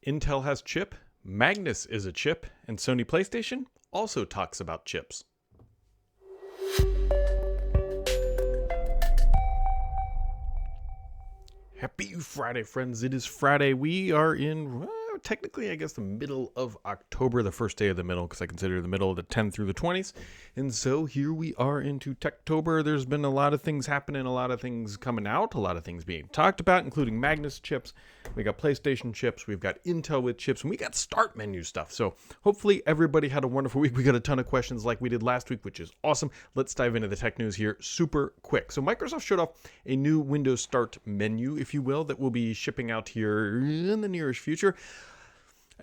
Intel has chip, Magnus is a chip, and Sony PlayStation also talks about chips. Happy Friday, friends. It is Friday. We are in, technically, I guess, the middle of October, the first day of the middle, because I consider the middle of the 10th through the 20s. And so here we are into Techtober. There's been a lot of things happening, a lot of things coming out, a lot of things being talked about, including Magnus chips. We got PlayStation chips. We've got Intel with chips, and we got start menu stuff. So hopefully everybody had a wonderful week. We got a ton of questions like we did last week, which is awesome. Let's dive into the tech news here super quick. So Microsoft showed off a new Windows Start menu, if you will, that will be shipping out here in the nearest future.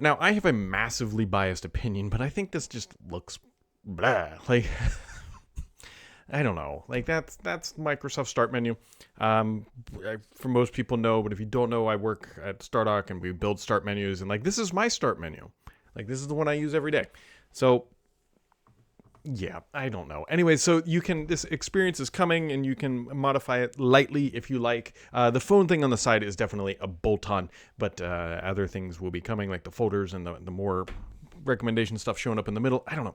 Now, I have a massively biased opinion, but I think this just looks blah. Like, I don't know. Like, that's Microsoft Start menu. For most people know, but if you don't know, I work at Stardock and we build start menus, and like, this is my start menu. Like, this is the one I use every day. So yeah, I don't know. Anyway, so this experience is coming and you can modify it lightly if you like. The phone thing on the side is definitely a bolt-on, but other things will be coming, like the folders and the more recommendation stuff showing up in the middle. I don't know.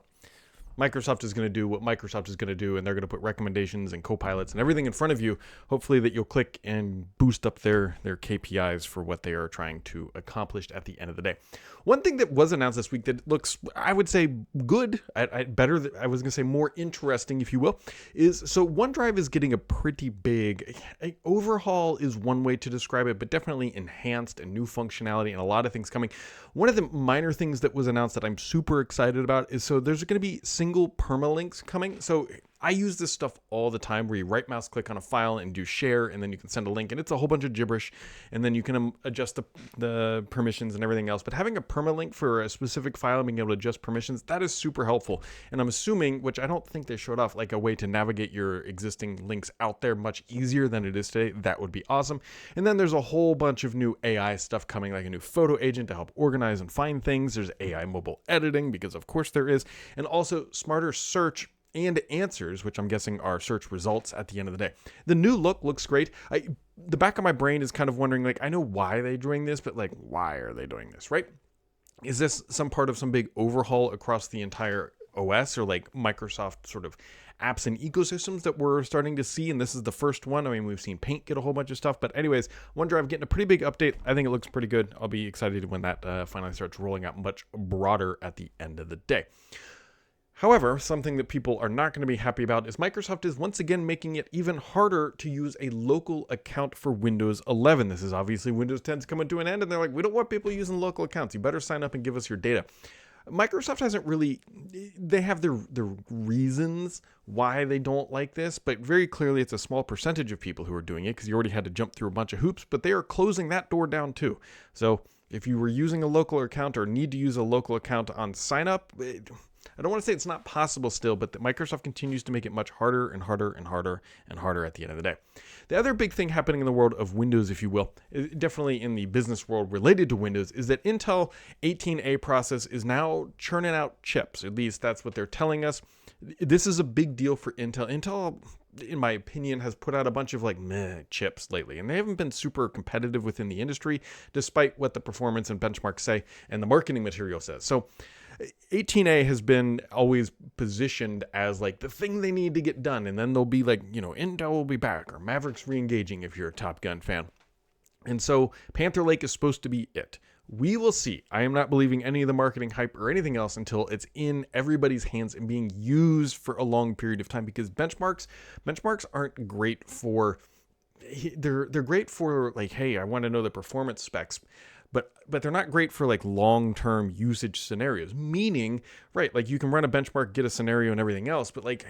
Microsoft is going to do what Microsoft is going to do, and they're going to put recommendations and co-pilots and everything in front of you, hopefully that you'll click and boost up their KPIs for what they are trying to accomplish at the end of the day. One thing that was announced this week that looks, I would say, good, better, I was going to say more interesting, if you will, is so OneDrive is getting a pretty big overhaul is one way to describe it, but definitely enhanced and new functionality and a lot of things coming. One of the minor things that was announced that I'm super excited about is so there's going to be single permalinks coming. So I use this stuff all the time where you right mouse click on a file and do share, and then you can send a link, and it's a whole bunch of gibberish, and then you can adjust the permissions and everything else. But having a permalink for a specific file and being able to adjust permissions, that is super helpful. And I'm assuming, which I don't think they showed off, like a way to navigate your existing links out there much easier than it is today. That would be awesome. And then there's a whole bunch of new AI stuff coming, like a new photo agent to help organize and find things. There's AI mobile editing, because of course there is, and also smarter search and answers, which I'm guessing are search results at the end of the day. The new look looks great. The back of my brain is kind of wondering, like, I know why they're doing this, but like, why are they doing this, right? Is this some part of some big overhaul across the entire OS, or like Microsoft sort of apps and ecosystems that we're starting to see? And this is the first one. I mean, we've seen Paint get a whole bunch of stuff, but anyways, OneDrive getting a pretty big update. I think it looks pretty good. I'll be excited when that finally starts rolling out much broader at the end of the day. However, something that people are not going to be happy about is Microsoft is once again making it even harder to use a local account for Windows 11. This is obviously Windows 10's coming to an end, and they're like, we don't want people using local accounts. You better sign up and give us your data. Microsoft hasn't really, they have their reasons why they don't like this, but very clearly it's a small percentage of people who are doing it because you already had to jump through a bunch of hoops, but they are closing that door down too. So if you were using a local account or need to use a local account on sign up, I don't want to say it's not possible still, but Microsoft continues to make it much harder and harder and harder and harder at the end of the day. The other big thing happening in the world of Windows, if you will, definitely in the business world related to Windows, is that Intel 18A process is now churning out chips. At least that's what they're telling us. This is a big deal for Intel. Intel, in my opinion, has put out a bunch of like meh chips lately, and they haven't been super competitive within the industry, despite what the performance and benchmarks say and the marketing material says. So 18A has been always positioned as like the thing they need to get done, and then they'll be like, Intel will be back, or Maverick's re-engaging if you're a Top Gun fan. And so Panther Lake is supposed to be it. We will see. I am not believing any of the marketing hype or anything else until it's in everybody's hands and being used for a long period of time, because benchmarks aren't great for, they're great for like, hey, I want to know the performance specs, but they're not great for like long-term usage scenarios, meaning, right, like you can run a benchmark, get a scenario and everything else, but like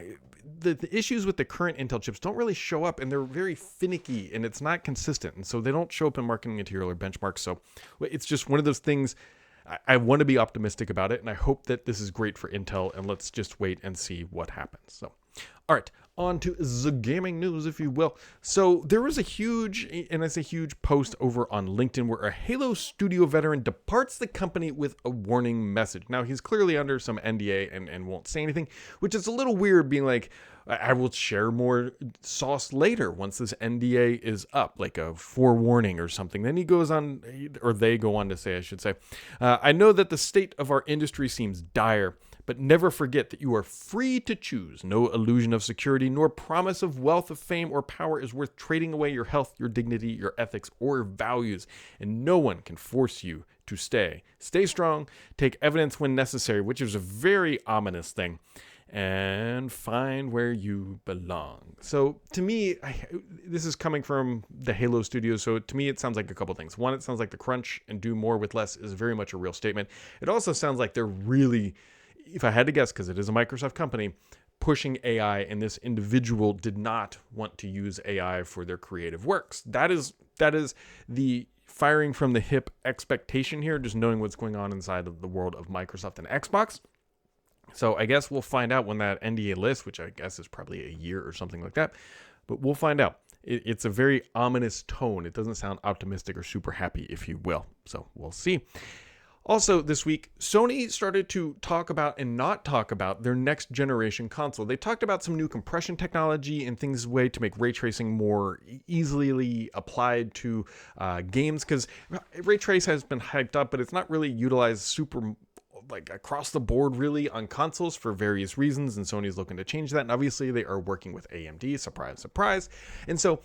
the issues with the current Intel chips don't really show up, and they're very finicky and it's not consistent. And so they don't show up in marketing material or benchmarks. So it's just one of those things. I want to be optimistic about it, and I hope that this is great for Intel, and let's just wait and see what happens. So, all right, On to the gaming news, if you will. So there was a huge, and I say huge, post over on LinkedIn where a Halo studio veteran departs the company with a warning message. Now, he's clearly under some NDA and won't say anything, which is a little weird, being like, I will share more sauce later once this NDA is up, like a forewarning or something. Then he goes on, or they go on to say, I should say, I know that the state of our industry seems dire, but never forget that you are free to choose. No illusion of security, nor promise of wealth, of fame, or power is worth trading away your health, your dignity, your ethics, or values. And no one can force you to stay. Stay strong, take evidence when necessary, which is a very ominous thing, and find where you belong. So to me, this is coming from the Halo Studios, so to me it sounds like a couple things. One, it sounds like the crunch and do more with less is very much a real statement. It also sounds like they're really, if I had to guess, because it is a Microsoft company, pushing AI, and this individual did not want to use AI for their creative works. That is the firing from the hip expectation here, just knowing what's going on inside of the world of Microsoft and Xbox. So I guess we'll find out when that NDA lists, which I guess is probably a year or something like that, but we'll find out. It's a very ominous tone. It doesn't sound optimistic or super happy, if you will. So we'll see. Also this week, Sony started to talk about and not talk about their next generation console. They talked about some new compression technology and things way to make ray tracing more easily applied to games, because ray trace has been hyped up, but it's not really utilized super like across the board really on consoles for various reasons, and Sony's looking to change that. And obviously they are working with AMD, surprise, surprise. And so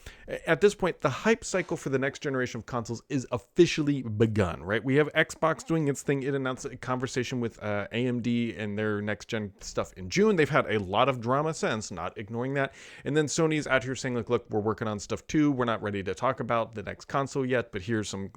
at this point, the hype cycle for the next generation of consoles is officially begun, right? We have Xbox doing its thing. It announced a conversation with AMD and their next gen stuff in June. They've had a lot of drama since, not ignoring that. And then Sony's out here saying, like, look, we're working on stuff too. We're not ready to talk about the next console yet, but here's some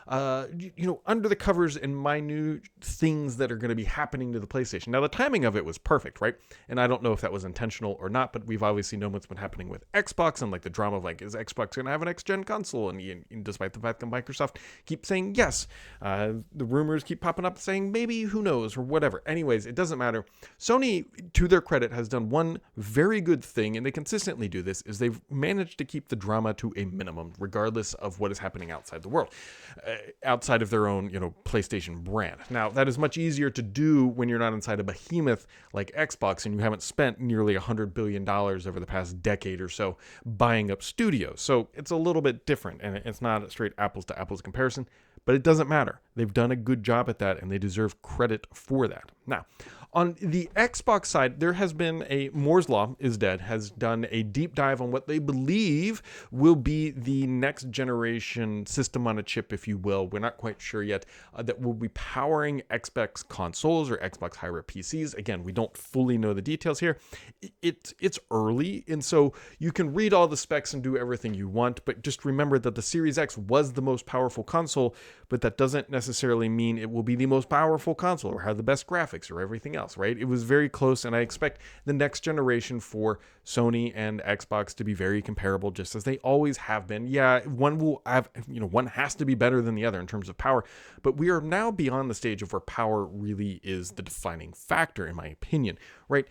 under the covers and minute things that are going to be happening to the PlayStation. Now, the timing of it was perfect, right? And I don't know if that was intentional or not, but we've obviously known what's been happening with Xbox and like the drama of like, is Xbox going to have an next-gen console? And despite the fact that Microsoft keeps saying yes, the rumors keep popping up saying maybe, who knows, or whatever. Anyways, it doesn't matter. Sony, to their credit, has done one very good thing, and they consistently do this, is they've managed to keep the drama to a minimum, regardless of what is happening outside the world, outside of their own, PlayStation brand. Now, that is much easier to do when you're not inside a behemoth like Xbox and you haven't spent nearly $100 billion over the past decade or so buying up studios. So it's a little bit different, and it's not a straight apples to apples comparison, but it doesn't matter. They've done a good job at that, and they deserve credit for that. Now, on the Xbox side, there has been Moore's Law is Dead has done a deep dive on what they believe will be the next generation system on a chip, if you will. We're not quite sure yet, that will be powering Xbox consoles or Xbox hybrid PCs. Again, we don't fully know the details here. It's early, and so you can read all the specs and do everything you want, but just remember that the Series X was the most powerful console, but that doesn't necessarily mean it will be the most powerful console or have the best graphics or everything else, right? It was very close, and I expect the next generation for Sony and Xbox to be very comparable, just as they always have been. Yeah, one will have, one has to be better than the other in terms of power, but we are now beyond the stage of where power really is the defining factor, in my opinion, right?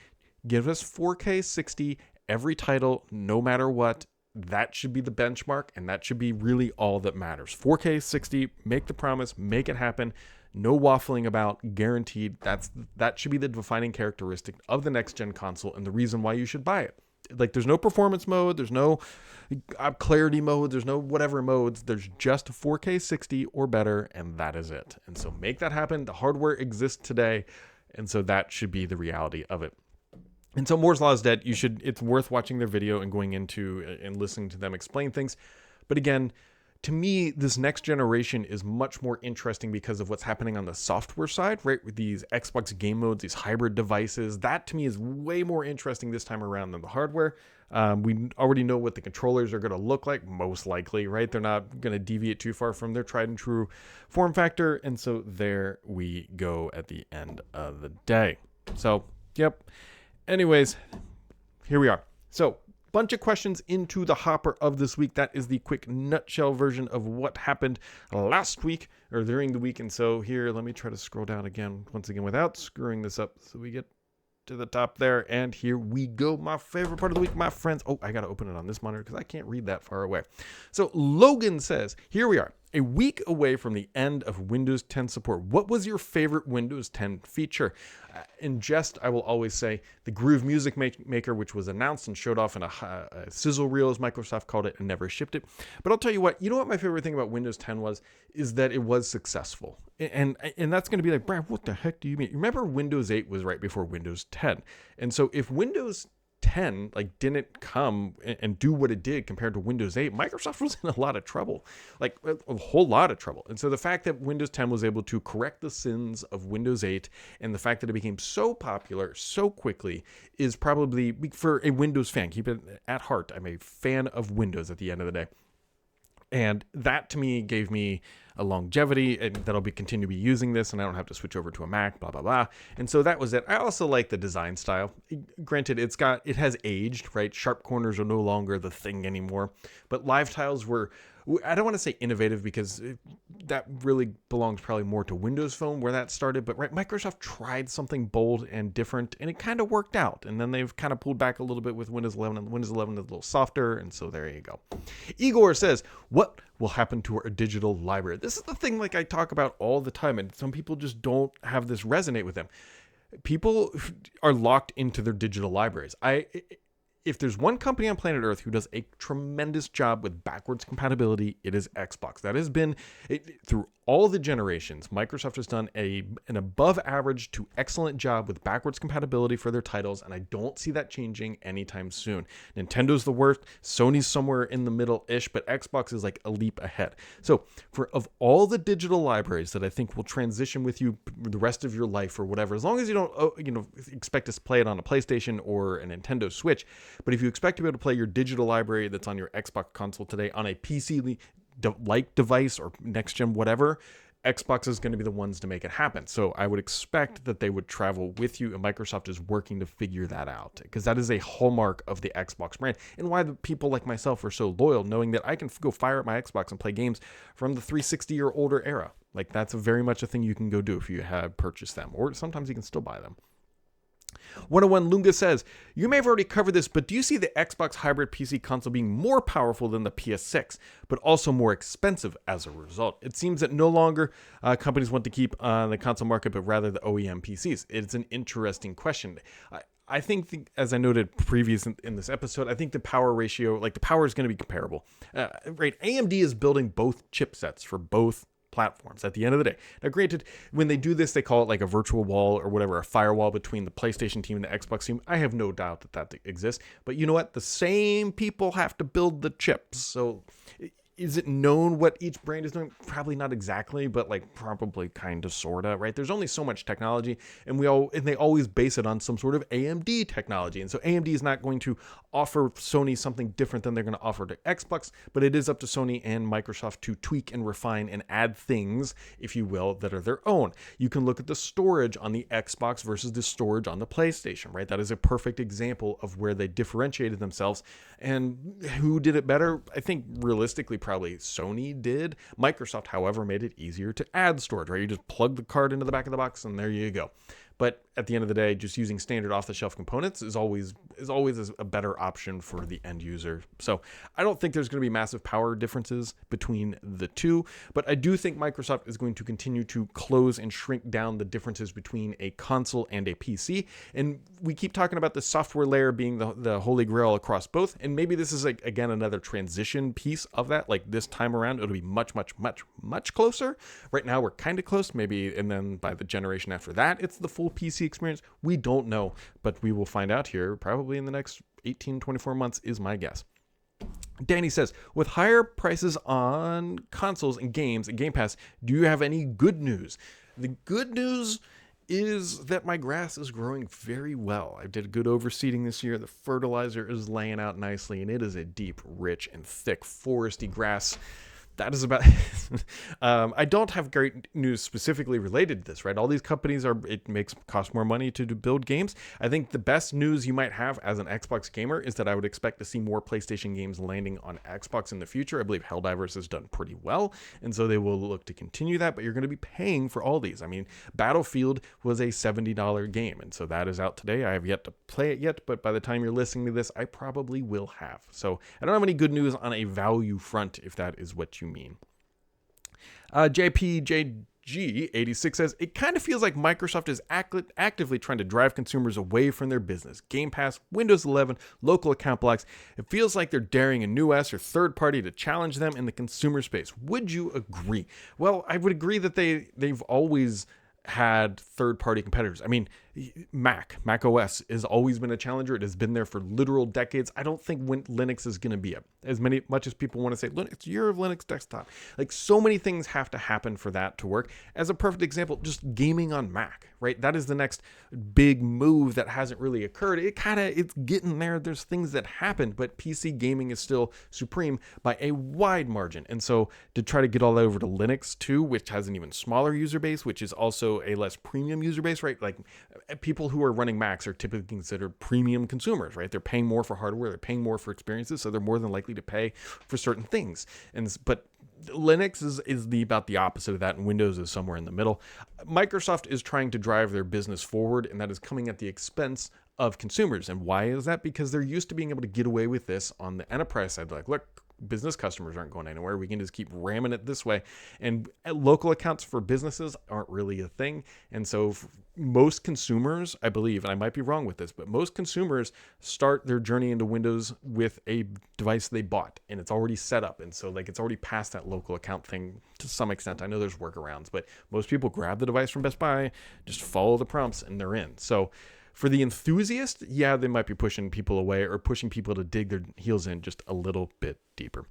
Give us 4K 60 every title, no matter what. That should be the benchmark, and that should be really all that matters. 4K 60, make the promise, make it happen. No waffling about, guaranteed. That should be the defining characteristic of the next gen console and the reason why you should buy it. Like, there's no performance mode, there's no clarity mode, there's no whatever modes. There's just 4K 60 or better, and that is it. And so make that happen. The hardware exists today, and so that should be the reality of it. And so Moore's Law is Dead. It's worth watching their video and going into and listening to them explain things. But again, to me, this next generation is much more interesting because of what's happening on the software side, right? With these Xbox game modes, these hybrid devices. That to me is way more interesting this time around than the hardware. We already know what the controllers are going to look like, most likely, right? They're not going to deviate too far from their tried and true form factor. And so there we go at the end of the day. So, yep. Anyways, here we are. So, bunch of questions into the hopper of this week. That is the quick nutshell version of what happened last week or during the week. And so here, let me try to scroll down again, once again, without screwing this up. So we get to the top there. And here we go. My favorite part of the week, my friends. Oh, I got to open it on this monitor because I can't read that far away. So Logan says, here we are, a week away from the end of Windows 10 support. What was your favorite Windows 10 feature? In jest, I will always say the Groove Music Maker, which was announced and showed off in a sizzle reel, as Microsoft called it, and never shipped it. But I'll tell you what my favorite thing about Windows 10 is that it was successful. And that's going to be like, Brad, what the heck do you mean? Remember, Windows 8 was right before Windows 10. And so if Windows 10 didn't come and do what it did compared to Windows 8, Microsoft was in a lot of trouble, like a whole lot of trouble. And so the fact that Windows 10 was able to correct the sins of Windows 8 and the fact that it became so popular so quickly is probably, for a Windows fan, keep it at heart, I'm a fan of Windows at the end of the day. And that to me gave me a longevity, and that I'll continue to be using this, and I don't have to switch over to a Mac, blah, blah, blah. And so that was it. I also like the design style. Granted, it has aged, right? Sharp corners are no longer the thing anymore. But live tiles were, I don't want to say innovative because that really belongs probably more to Windows Phone where that started. But right, Microsoft tried something bold and different, and it kind of worked out. And then they've kind of pulled back a little bit with Windows 11, and Windows 11 is a little softer. And so there you go. Igor says, what will happen to our digital library? This is the thing I talk about all the time, and some people just don't have this resonate with them. People are locked into their digital libraries. If there's one company on planet Earth who does a tremendous job with backwards compatibility, it is Xbox. That has been, through all the generations, Microsoft has done an above average to excellent job with backwards compatibility for their titles, and I don't see that changing anytime soon. Nintendo's the worst, Sony's somewhere in the middle-ish, but Xbox is like a leap ahead. So of all the digital libraries that I think will transition with you the rest of your life or whatever, as long as you don't expect to play it on a PlayStation or a Nintendo Switch, but if you expect to be able to play your digital library that's on your Xbox console today on a PC-like device or next-gen whatever, Xbox is going to be the ones to make it happen. So I would expect that they would travel with you, and Microsoft is working to figure that out, because that is a hallmark of the Xbox brand, and why the people like myself are so loyal, knowing that I can go fire up my Xbox and play games from the 360 or older era. That's very much a thing you can go do if you have purchased them, or sometimes you can still buy them. 101 Lunga says, you may have already covered this, but do you see the Xbox hybrid PC console being more powerful than the PS6, but also more expensive as a result? It seems that no longer companies want to keep the console market, but rather the OEM PCs. It's an interesting question. I think, as I noted previous in this episode, I think the power ratio, the power is going to be comparable. Right? AMD is building both chipsets for both platforms at the end of the day. Now, granted, when they do this, they call it a virtual wall or whatever, a firewall between the PlayStation team and the Xbox team. I have no doubt that exists. But you know what? The same people have to build the chips. So is it known what each brand is doing? Probably not exactly, but probably kind of, sort of, right? There's only so much technology, and they always base it on some sort of AMD technology. And so AMD is not going to offer Sony something different than they're going to offer to Xbox, but it is up to Sony and Microsoft to tweak and refine and add things, if you will, that are their own. You can look at the storage on the Xbox versus the storage on the PlayStation, right? That is a perfect example of where they differentiated themselves. And who did it better? I think realistically, probably Sony did. Microsoft, however, made it easier to add storage, right? You just plug the card into the back of the box and there you go. But at the end of the day, just using standard off-the-shelf components is always a better option for the end user. So I don't think there's going to be massive power differences between the two, but I do think Microsoft is going to continue to close and shrink down the differences between a console and a PC. And we keep talking about the software layer being the holy grail across both. And maybe this is again another transition piece of that. This time around, it'll be much, much, much, much closer. Right now, we're kind of close, maybe, and then by the generation after that, it's the full PC experience. We don't know, but we will find out here probably in the next 18, 24 months is my guess. Danny says, with higher prices on consoles and games and Game Pass, do you have any good news? The good news is that my grass is growing very well. I did good overseeding this year. The fertilizer is laying out nicely, and it is a deep, rich, and thick foresty grass. that is about I don't have great news specifically related to this, right? All these companies cost more money to build games. I think the best news you might have as an Xbox gamer is that I would expect to see more PlayStation games landing on Xbox in the future. I believe Helldivers has done pretty well, and so they will look to continue that, but you're going to be paying for all these. I mean, Battlefield was a $70 game, and so that is out today. I have yet to play it yet, but by the time you're listening to this, I probably will have. So I don't have any good news on a value front, if that is what you mean. JPJG86 says, it kind of feels like Microsoft is actively trying to drive consumers away from their business. Game Pass, Windows 11, local account blocks. It feels like they're daring a new S or third party to challenge them in the consumer space. Would you agree? Well, I would agree that they've always had third-party competitors. I mean, Mac OS has always been a challenger. It has been there for literal decades. I don't think Linux is going to be much as people want to say Linux, year of Linux desktop. Like, so many things have to happen for that to work. As a perfect example, just gaming on Mac, right? That is the next big move that hasn't really occurred. It's getting there. There's things that happened, but PC gaming is still supreme by a wide margin. And so to try to get all that over to Linux too, which has an even smaller user base, which is also a less premium user base, right? Like, people who are running Macs are typically considered premium consumers, right? They're paying more for hardware, they're paying more for experiences, so they're more than likely to pay for certain things. But Linux is about the opposite of that, and Windows is somewhere in the middle. Microsoft is trying to drive their business forward, and that is coming at the expense of consumers. And why is that? Because they're used to being able to get away with this on the enterprise side. Like, look, business customers aren't going anywhere. We can just keep ramming it this way. And local accounts for businesses aren't really a thing. And so most consumers, I believe, and I might be wrong with this, but most consumers start their journey into Windows with a device they bought and it's already set up. And so like it's already past that local account thing to some extent. I know there's workarounds, but most people grab the device from Best Buy, just follow the prompts and they're in. So for the enthusiast, yeah, they might be pushing people away or pushing people to dig their heels in just a little bit deeper.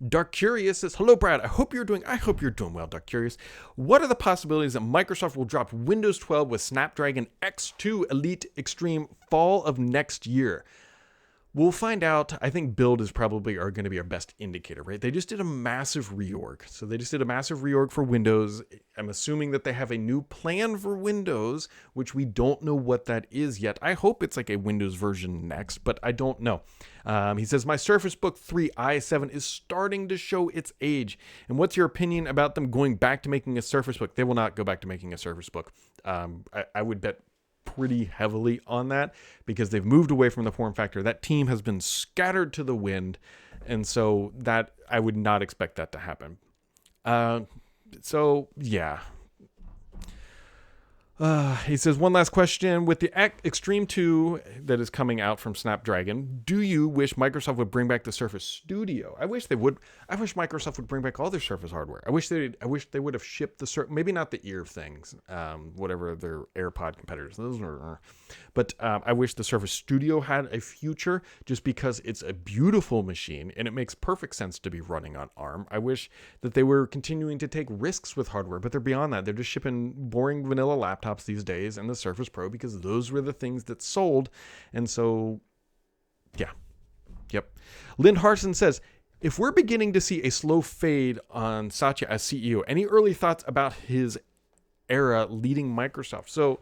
Dark Curious says, hello, Brad. I hope you're doing well, Dark Curious. What are the possibilities that Microsoft will drop Windows 12 with Snapdragon X2 Elite Extreme fall of next year? We'll find out. I think build is probably going to be our best indicator, right? They just did a massive reorg. So they just did a massive reorg for Windows. I'm assuming that they have a new plan for Windows, which we don't know what that is yet. I hope it's like a Windows version next, but I don't know. He says, my Surface Book 3 i7 is starting to show its age. And what's your opinion about them going back to making a Surface Book? They will not go back to making a Surface Book. I would bet pretty heavily on that because they've moved away from the form factor. That team has been scattered to the wind, and so that I would not expect that to happen. So yeah. He says, one last question. With the Extreme 2 that is coming out from Snapdragon, do you wish Microsoft would bring back the Surface Studio? I wish they would. I wish Microsoft would bring back all their Surface hardware. I wish they would have shipped the maybe not the ear things, whatever their AirPod competitors. Those are, but I wish the Surface Studio had a future just because it's a beautiful machine and it makes perfect sense to be running on ARM. I wish that they were continuing to take risks with hardware, but they're beyond that. They're just shipping boring vanilla laptops these days and the Surface Pro because those were the things that sold. And so, yeah. Yep. Lynn Harson says, if we're beginning to see a slow fade on Satya as CEO, any early thoughts about his era leading Microsoft? So,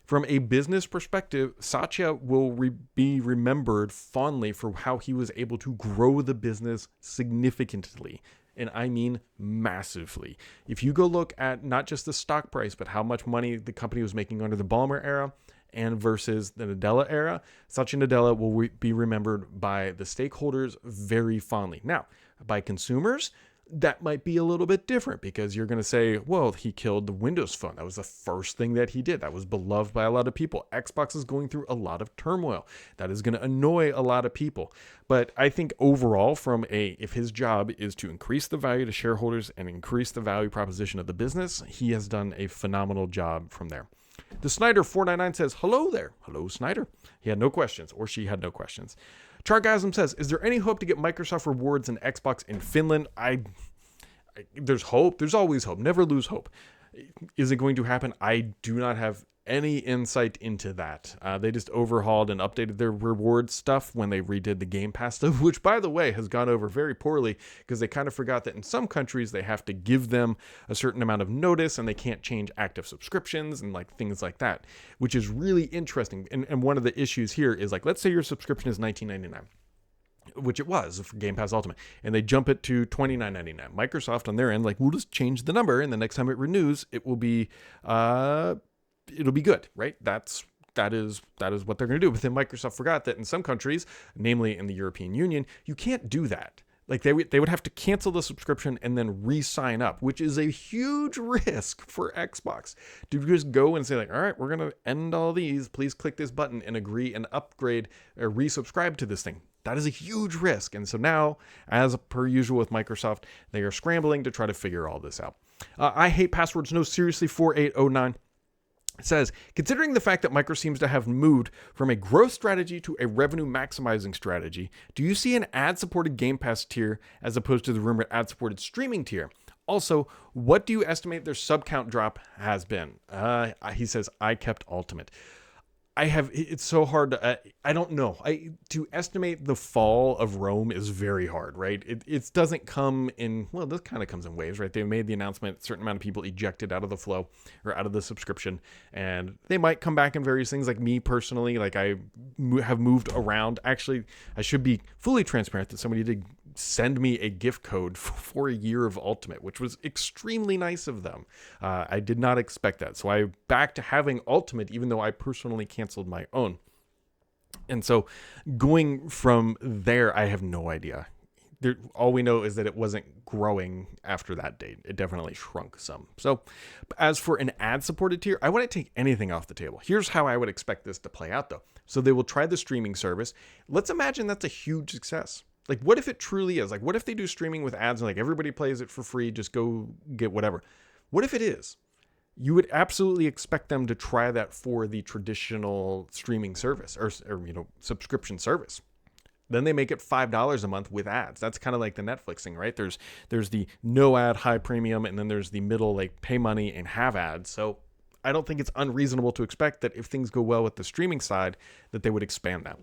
from a business perspective, Satya will be remembered fondly for how he was able to grow the business significantly. And I mean massively. If you go look at not just the stock price, but how much money the company was making under the Ballmer era and versus the Nadella era, Satya Nadella will be remembered by the stakeholders very fondly. Now, by consumers, that might be a little bit different because you're going to say, well, he killed the Windows Phone. That was the first thing that he did. That was beloved by a lot of people. Xbox is going through a lot of turmoil. That is going to annoy a lot of people. But I think overall, if his job is to increase the value to shareholders and increase the value proposition of the business, he has done a phenomenal job from there. The Snyder 499 says, hello there. Hello, Snyder. He had no questions, or she had no questions. Chargasm says, is there any hope to get Microsoft rewards and Xbox in Finland? There's hope. There's always hope. Never lose hope. Is it going to happen? I do not have any insight into that. They just overhauled and updated their reward stuff when they redid the Game Pass stuff, which, by the way, has gone over very poorly because they kind of forgot that in some countries they have to give them a certain amount of notice and they can't change active subscriptions and like things like that, which is really interesting. And one of the issues here is like, let's say your subscription is $19.99. Which it was for Game Pass Ultimate, and they jump it to $29.99. Microsoft on their end, like, we'll just change the number, and the next time it renews, it will be, it'll be good, right? That is what they're going to do. But then Microsoft forgot that in some countries, namely in the European Union, you can't do that. Like they would have to cancel the subscription and then re-sign up, which is a huge risk for Xbox. To just go and say like, all right, we're going to end all these. Please click this button and agree and upgrade or resubscribe to this thing. That is a huge risk. And so now, as per usual with Microsoft, they are scrambling to try to figure all this out. I hate passwords. No, seriously, 4809. It says, considering the fact that Micro seems to have moved from a growth strategy to a revenue maximizing strategy, do you see an ad-supported Game Pass tier as opposed to the rumored ad-supported streaming tier? Also, what do you estimate their sub count drop has been? He says, I kept Ultimate. It's so hard to, I don't know. To estimate the fall of Rome is very hard, right? It doesn't come in, well, this kind of comes in waves, right? They made the announcement, a certain amount of people ejected out of the flow or out of the subscription, and they might come back in various things. Like me personally, like I have moved around. Actually, I should be fully transparent that somebody did send me a gift code for a year of Ultimate, which was extremely nice of them. I did not expect that. So I'm back to having Ultimate, even though I personally canceled my own. And so going from there, I have no idea. All we know is that it wasn't growing after that date. It definitely shrunk some. So as for an ad-supported tier, I wouldn't take anything off the table. Here's how I would expect this to play out, though. So they will try the streaming service. Let's imagine that's a huge success. Like, what if it truly is? Like, what if they do streaming with ads and like everybody plays it for free, just go get whatever? What if it is? You would absolutely expect them to try that for the traditional streaming service or subscription service. Then they make it $5 a month with ads. That's kind of like the Netflix thing, right? There's the no ad high premium, and then there's the middle, like pay money and have ads. So I don't think it's unreasonable to expect that if things go well with the streaming side, that they would expand that.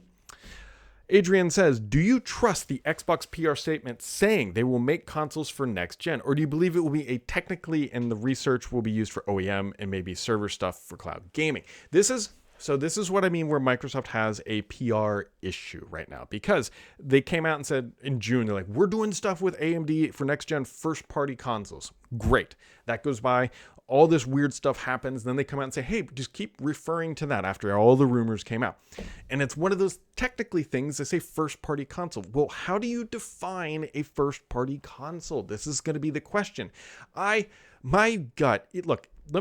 Adrian says, do you trust the Xbox PR statement saying they will make consoles for next gen? Or do you believe it will be technically, and the research will be used for OEM and maybe server stuff for cloud gaming? This is what I mean where Microsoft has a PR issue right now, because they came out and said in June, they're like, we're doing stuff with AMD for next gen first party consoles. Great. That goes by. All this weird stuff happens. Then they come out and say, hey, just keep referring to that after all the rumors came out. And it's one of those technically things. They say first party console. Well, how do you define a first party console? This is going to be the question. Look, let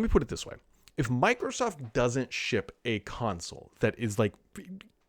me put it this way. If Microsoft doesn't ship a console that is like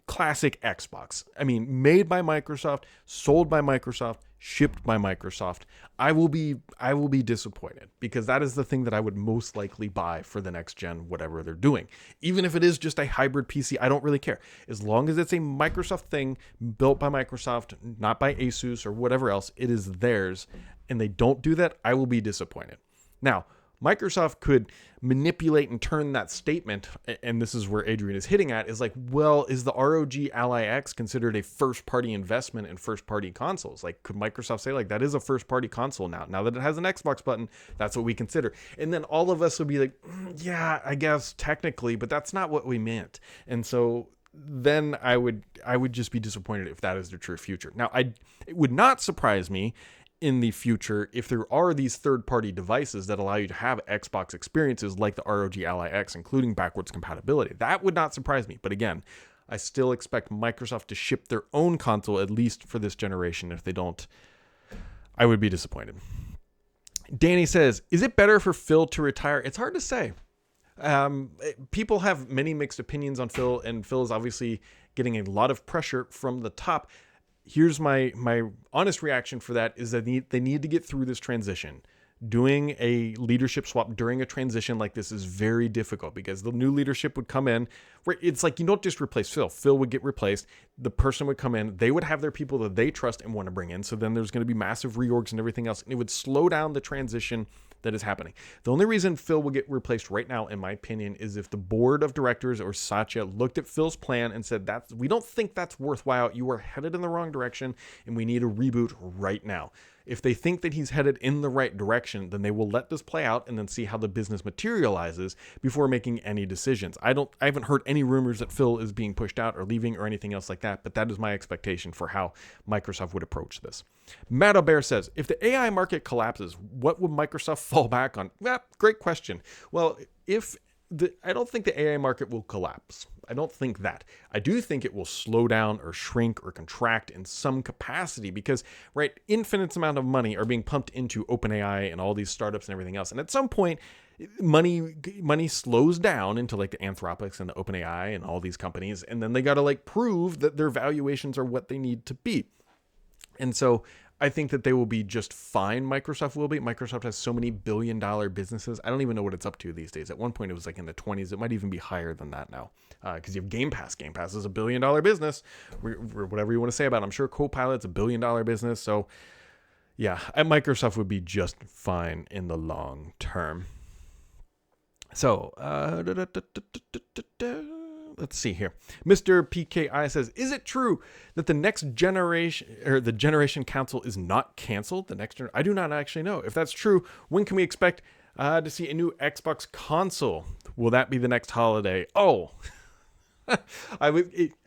classic Xbox, I mean, made by Microsoft, sold by Microsoft, shipped by Microsoft, I will be disappointed, because that is the thing that I would most likely buy for the next gen, whatever they're doing. Even if it is just a hybrid PC, I don't really care. As long as it's a Microsoft thing built by Microsoft, not by Asus or whatever else, it is theirs, and they don't do that, I will be disappointed. Now, Microsoft could manipulate and turn that statement, and this is where Adrian is hitting at, is like, well, is the ROG Ally X considered a first-party investment in first-party consoles? Like, could Microsoft say, like, that is a first-party console now that it has an Xbox button, that's what we consider. And then all of us would be like, yeah, I guess technically, but that's not what we meant. And so then I would just be disappointed if that is the true future. Now, it would not surprise me in the future if there are these third-party devices that allow you to have Xbox experiences like the ROG Ally X, including backwards compatibility. That would not surprise me. But again, I still expect Microsoft to ship their own console, at least for this generation. If they don't, I would be disappointed. Danny says, is it better for Phil to retire? It's hard to say. People have many mixed opinions on Phil, and Phil is obviously getting a lot of pressure from the top. Here's my honest reaction for that is that they need to get through this transition. doing a leadership swap during a transition like this is very difficult because the new leadership would come in. It's like you don't just replace Phil. Phil would get replaced. The person would come in. They would have their people that they trust and want to bring in. So then there's going to be massive reorgs and everything else. And it would slow down the transition that is happening. The only reason Phil will get replaced right now, in my opinion, is if the board of directors or Satya looked at Phil's plan and said, we don't think that's worthwhile. You are headed in the wrong direction and we need a reboot right now. If they think that he's headed in the right direction, then they will let this play out and then see how the business materializes before making any decisions. I haven't heard any rumors that Phil is being pushed out or leaving or anything else like that, but that is my expectation for how Microsoft would approach this. Matt Bear says, if the AI market collapses, what would Microsoft fall back on? Well, great question. Well, I don't think the AI market will collapse. I don't think that. I do think it will slow down or shrink or contract in some capacity because, right, infinite amount of money are being pumped into OpenAI and all these startups and everything else. And at some point, money slows down into like the Anthropics and the OpenAI and all these companies. And then they got to like prove that their valuations are what they need to be. And so I think that they will be just fine. Microsoft will be. Microsoft has so many billion-dollar businesses. I don't even know what it's up to these days. At one point, it was like in the 20s. It might even be higher than that now because you have Game Pass. Game Pass is a billion-dollar business. Whatever you want to say about it. I'm sure Copilot's a billion-dollar business. So, yeah, Microsoft would be just fine in the long term. So, let's see here. Mr. PKI says, is it true that the next generation or the generation console is not canceled? I do not actually know. If that's true, when can we expect to see a new Xbox console? Will that be the next holiday? Oh, I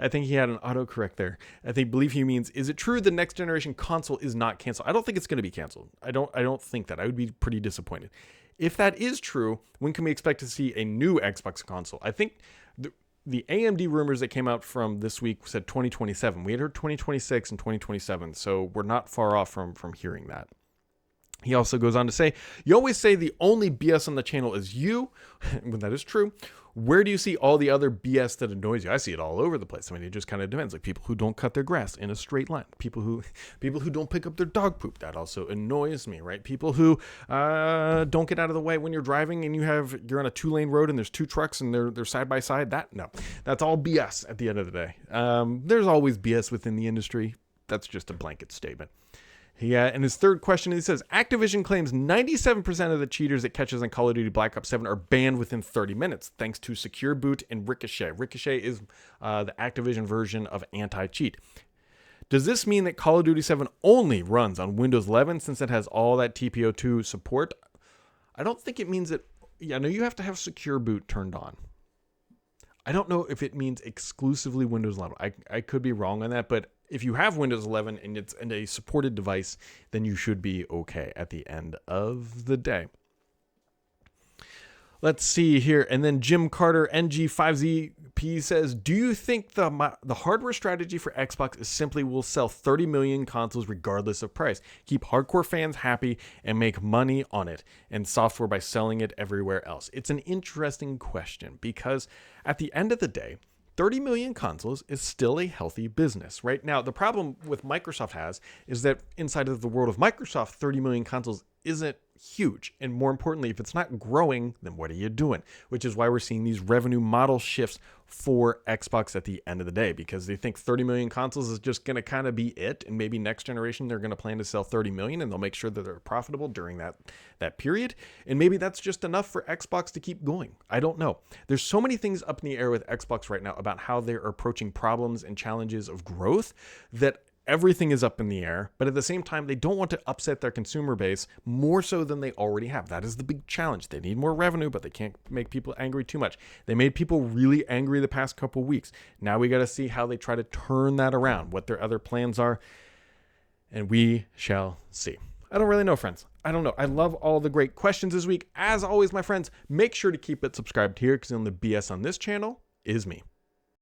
think he had an autocorrect there. Believe he means, is it true the next generation console is not canceled? I don't think it's going to be canceled. I don't think that. I would be pretty disappointed. If that is true, when can we expect to see a new Xbox console? I think the AMD rumors that came out from this week said 2027. We had heard 2026 and 2027, so we're not far off from hearing that. He also goes on to say, you always say the only BS on the channel is you. When that is true, where do you see all the other BS that annoys you? I see it all over the place. I mean, it just kind of depends. Like people who don't cut their grass in a straight line. People who don't pick up their dog poop. That also annoys me, right? People who don't get out of the way when you're driving and you're on a 2-lane road and there's 2 trucks and they're side by side. That's all BS at the end of the day. There's always BS within the industry. That's just a blanket statement. And his third question, he says, Activision claims 97% of the cheaters it catches in Call of Duty Black Ops 7 are banned within 30 minutes, thanks to Secure Boot and Ricochet. Ricochet is the Activision version of anti-cheat. Does this mean that Call of Duty 7 only runs on Windows 11 since it has all that TPO2 support? I don't think it means that. Yeah, no, you have to have Secure Boot turned on. I don't know if it means exclusively Windows 11. I could be wrong on that, but if you have Windows 11 and it's a supported device, then you should be okay at the end of the day. Let's see here. And then Jim Carter, NG5ZP says, do you think the hardware strategy for Xbox is simply we'll sell 30 million consoles regardless of price, keep hardcore fans happy, and make money on it, and software by selling it everywhere else? It's an interesting question because at the end of the day, 30 million consoles is still a healthy business. Right now, the problem with Microsoft is that inside of the world of Microsoft, 30 million consoles isn't huge. And more importantly, if it's not growing, then what are you doing? Which is why we're seeing these revenue model shifts for Xbox at the end of the day, because they think 30 million consoles is just going to kind of be it. And maybe next generation, they're going to plan to sell 30 million and they'll make sure that they're profitable during that period. And maybe that's just enough for Xbox to keep going. I don't know. There's so many things up in the air with Xbox right now about how they're approaching problems and challenges of growth that everything is up in the air, but at the same time, they don't want to upset their consumer base more so than they already have. That is the big challenge. They need more revenue, but they can't make people angry too much. They made people really angry the past couple weeks. Now we got to see how they try to turn that around, what their other plans are, and we shall see. I don't really know, friends. I don't know. I love all the great questions this week. As always, my friends, make sure to keep it subscribed here because the only BS on this channel is me.